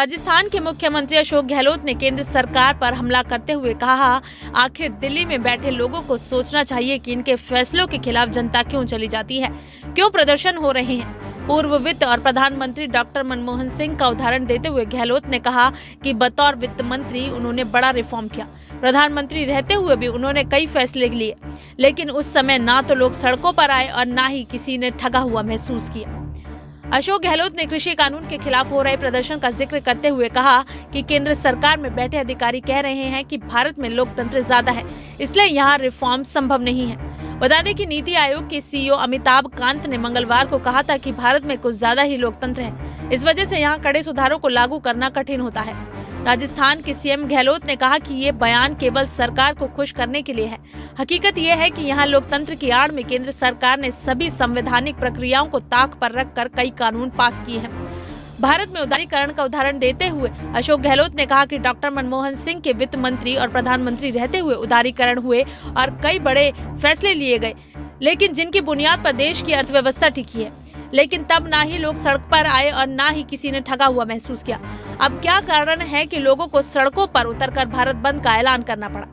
राजस्थान के मुख्यमंत्री अशोक गहलोत ने केंद्र सरकार पर हमला करते हुए कहा, आखिर दिल्ली में बैठे लोगों को सोचना चाहिए कि इनके फैसलों के खिलाफ जनता क्यों चली जाती है, क्यों प्रदर्शन हो रहे हैं। पूर्व वित्त और प्रधानमंत्री डॉक्टर मनमोहन सिंह का उदाहरण देते हुए गहलोत ने कहा कि बतौर वित्त मंत्री उन्होंने बड़ा रिफॉर्म किया। प्रधानमंत्री रहते हुए भी उन्होंने कई फैसले लिए, लेकिन उस समय ना तो लोग सड़कों पर आए और ना ही किसी ने ठगा हुआ महसूस किया। अशोक गहलोत ने कृषि कानून के खिलाफ हो रहे प्रदर्शन का जिक्र करते हुए कहा कि केंद्र सरकार में बैठे अधिकारी कह रहे हैं कि भारत में लोकतंत्र ज्यादा है, इसलिए यहाँ रिफॉर्म संभव नहीं है। बता दें कि नीति आयोग के सीईओ अमिताभ कांत ने मंगलवार को कहा था कि भारत में कुछ ज्यादा ही लोकतंत्र है, इस वजह से यहाँ कड़े सुधारों को लागू करना कठिन होता है। राजस्थान के सीएम गहलोत ने कहा कि ये बयान केवल सरकार को खुश करने के लिए है। हकीकत ये है कि यहाँ लोकतंत्र की आड़ में केंद्र सरकार ने सभी संवैधानिक प्रक्रियाओं को ताक पर रखकर कई कानून पास किए हैं। भारत में उदारीकरण का उदाहरण देते हुए अशोक गहलोत ने कहा कि डॉक्टर मनमोहन सिंह के वित्त मंत्री और प्रधानमंत्री रहते हुए उदारीकरण हुए और कई बड़े फैसले लिए गए, लेकिन जिनकी बुनियाद पर देश की अर्थव्यवस्था टिकी है। लेकिन तब ना ही लोग सड़क पर आए और ना ही किसी ने ठगा हुआ महसूस किया। अब क्या कारण है कि लोगों को सड़कों पर उतरकर भारत बंद का ऐलान करना पड़ा।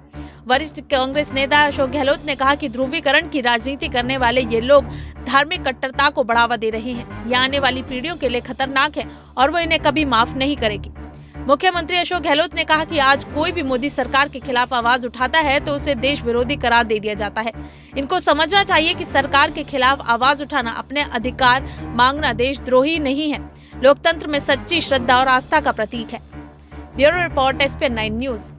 वरिष्ठ कांग्रेस नेता अशोक गहलोत ने कहा कि ध्रुवीकरण की राजनीति करने वाले ये लोग धार्मिक कट्टरता को बढ़ावा दे रहे हैं। ये आने वाली पीढ़ियों के लिए खतरनाक है और वो इन्हें कभी माफ नहीं करेगी। मुख्यमंत्री अशोक गहलोत ने कहा कि आज कोई भी मोदी सरकार के खिलाफ आवाज उठाता है तो उसे देश विरोधी करार दे दिया जाता है। इनको समझना चाहिए कि सरकार के खिलाफ आवाज उठाना, अपने अधिकार मांगना देशद्रोही नहीं है, लोकतंत्र में सच्ची श्रद्धा और आस्था का प्रतीक है। Bureau report, SPN9 news.